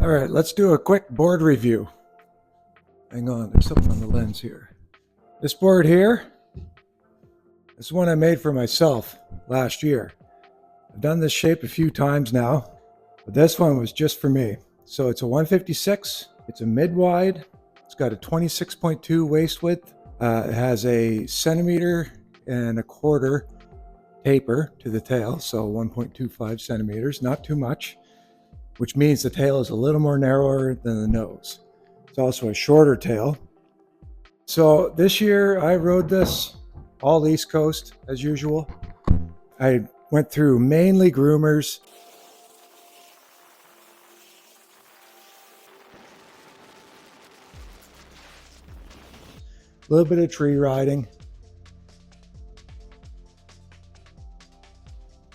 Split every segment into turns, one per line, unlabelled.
All right, let's do a quick board review. Hang on, there's something on the lens here. This board here, this is one I made for myself last year. I've done this shape a few times now, but this one was just for me. So it's a 156, it's a mid-wide, it's got a 26.2 waist width, it has a 1.25 centimeter taper to the tail, so 1.25 centimeters, not too much, which means the tail is a little more narrower than the nose. It's also a shorter tail. So this year I rode this all East Coast as usual. I went through mainly groomers. A little bit of tree riding.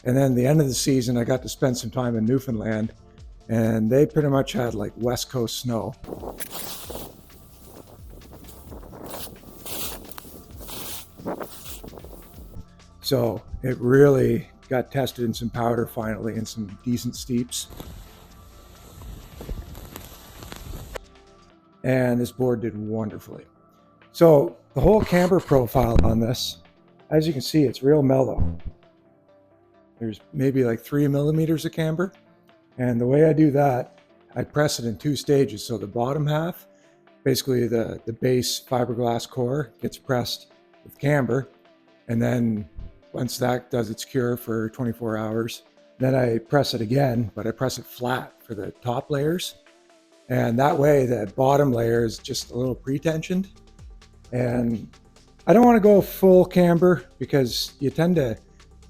And then the end of the season, I got to spend some time in Newfoundland, and they pretty much had like West Coast snow. So it really got tested in some powder finally and some decent steeps. And this board did wonderfully. So the whole camber profile on this, as you can see, it's real mellow. There's maybe like 3 millimeters of camber. And the way I do that, I press it in 2 stages. So the bottom half, basically the base fiberglass core, gets pressed with camber. And then once that does its cure for 24 hours, then I press it again, but I press it flat for the top layers. And that way the bottom layer is just a little pre-tensioned. And I don't want to go full camber because you tend to,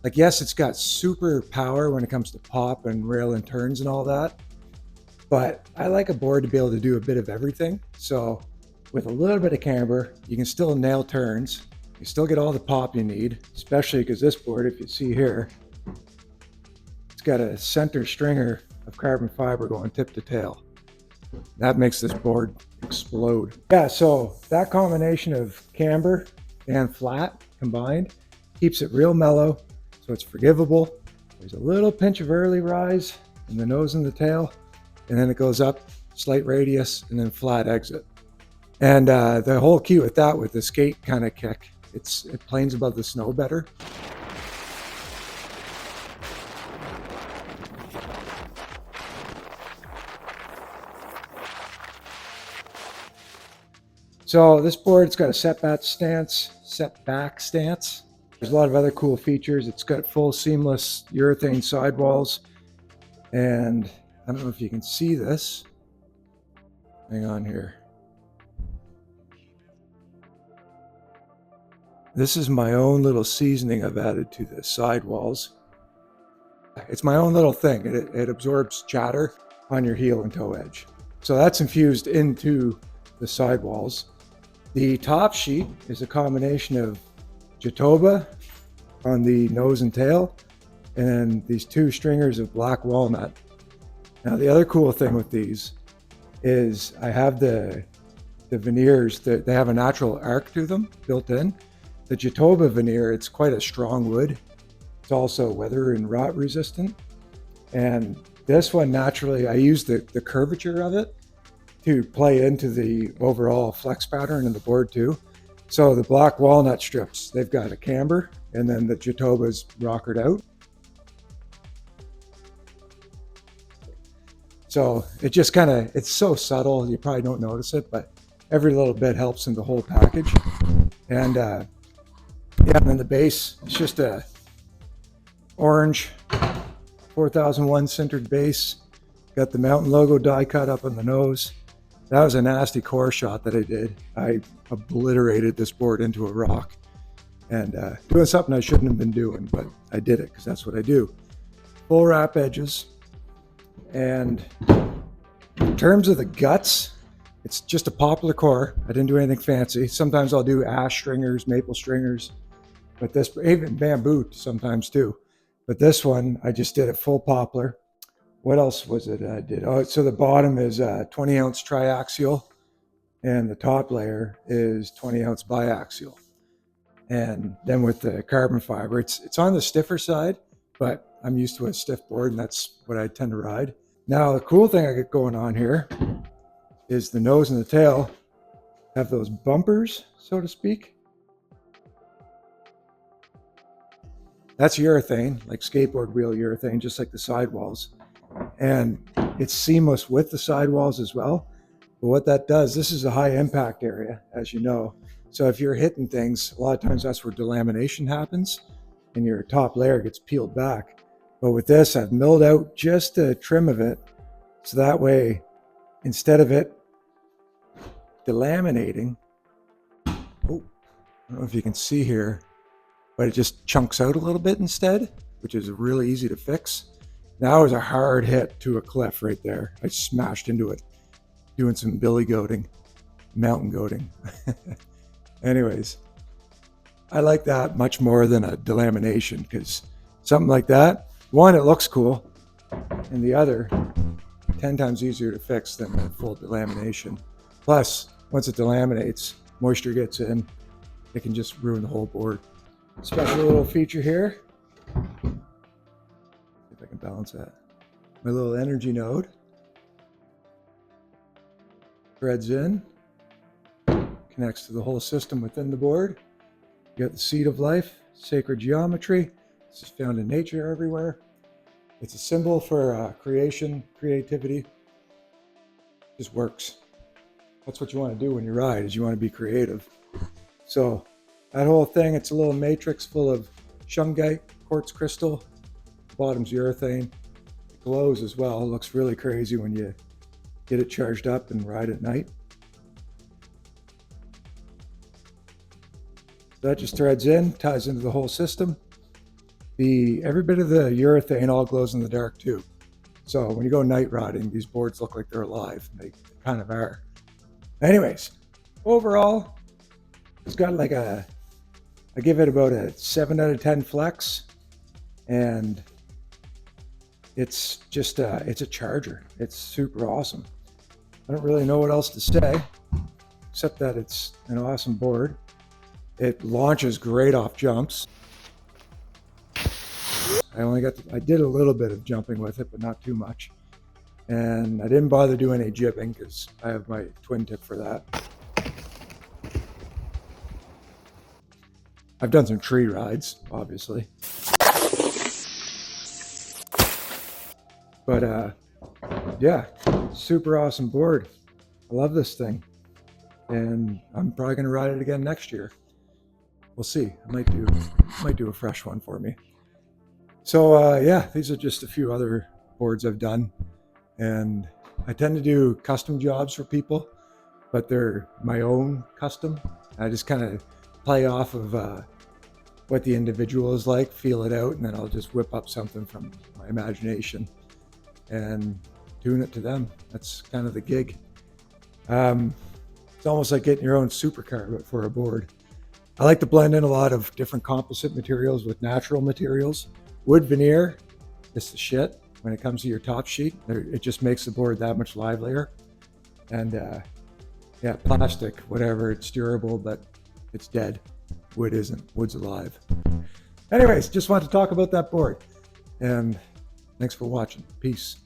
like, yes, it's got super power when it comes to pop and rail and turns and all that. But I like a board to be able to do a bit of everything. So with a little bit of camber, you can still nail turns. You still get all the pop you need, especially because this board, if you see here, it's got a center stringer of carbon fiber going tip to tail. That makes this board explode. Yeah, so that combination of camber and flat combined keeps it real mellow, so it's forgivable. There's a little pinch of early rise in the nose and the tail, and then it goes up, slight radius, and then flat exit. And the whole key with that, with the skate kind of kick, it planes above the snow better. So this board, it's got a setback stance. There's a lot of other cool features. It's got full seamless urethane sidewalls. And I don't know if you can see this. Hang on here. This is my own little seasoning I've added to the sidewalls. It's my own little thing. It absorbs chatter on your heel and toe edge. So that's infused into the sidewalls. The top sheet is a combination of Jatoba on the nose and tail, and these 2 stringers of black walnut. Now the other cool thing with these is I have the veneers that they have a natural arc to them built in. The Jatoba veneer, it's quite a strong wood. It's also weather and rot resistant. And this one, naturally, I use the curvature of it to play into the overall flex pattern in the board too. So the black walnut strips, they've got a camber, and then the Jatoba's rockered out. So it just kind of, it's so subtle, you probably don't notice it, but every little bit helps in the whole package. And yeah, and then the base, it's just a orange 4001 sintered base. Got the mountain logo die cut up on the nose. That was a nasty core shot that I did. I obliterated this board into a rock and doing something I shouldn't have been doing, but I did it because that's what I do. Full wrap edges. And in terms of the guts, it's just a poplar core. I didn't do anything fancy. Sometimes I'll do ash stringers, maple stringers, but this, even bamboo sometimes too. But this one, I just did a full poplar. What else was it I did? Oh, so the bottom is 20-ounce triaxial, and the top layer is 20-ounce biaxial. And then with the carbon fiber, it's on the stiffer side, but I'm used to a stiff board, and that's what I tend to ride. Now, the cool thing I got going on here is the nose and the tail have those bumpers, so to speak. That's urethane, like skateboard wheel urethane, just like the sidewalls. And it's seamless with the sidewalls as well. But what that does, this is a high impact area, as you know. So if you're hitting things, a lot of times that's where delamination happens and your top layer gets peeled back. But with this, I've milled out just the trim of it. So that way, instead of it delaminating, oh, I don't know if you can see here, but it just chunks out a little bit instead, which is really easy to fix. That was a hard hit to a cliff right there. I smashed into it, doing some billy goating, mountain goating. Anyways, I like that much more than a delamination, because something like that, one, it looks cool, and the other, 10 times easier to fix than a full delamination. Plus, once it delaminates, moisture gets in, it can just ruin the whole board. Special little feature here. See if I can balance that. My little energy node. Threads in. Connects to the whole system within the board. You got the seed of life, sacred geometry. This is found in nature everywhere. It's a symbol for creation, creativity. Just works. That's what you want to do when you ride, is you want to be creative. So that whole thing, it's a little matrix full of shungite, quartz crystal, bottom's urethane. It glows as well. It looks really crazy when you get it charged up and ride at night. So that just threads in, ties into the whole system. Every bit of the urethane all glows in the dark too. So when you go night riding, these boards look like they're alive. They kind of are. Anyways, overall, it's got like I give it about a 7 out of 10 flex, and it's just it's a charger. It's super awesome. I don't really know what else to say, except that it's an awesome board. It launches great off jumps. I did a little bit of jumping with it, but not too much. And I didn't bother doing any jibbing because I have my twin tip for that. I've done some tree rides, obviously. But yeah, super awesome board. I love this thing. And I'm probably gonna ride it again next year. We'll see. I might do a fresh one for me. So yeah, these are just a few other boards I've done. And I tend to do custom jobs for people, but they're my own custom. I just kind of play off of what the individual is like, feel it out, and then I'll just whip up something from my imagination and tune it to them. That's kind of the gig. It's almost like getting your own supercar, but for a board. I like to blend in a lot of different composite materials with natural materials. Wood veneer is the shit when it comes to your top sheet. It just makes the board that much livelier. And yeah, plastic, whatever, it's durable, but it's dead. Wood isn't. Wood's alive. Anyways, just wanted to talk about that board. And thanks for watching. Peace.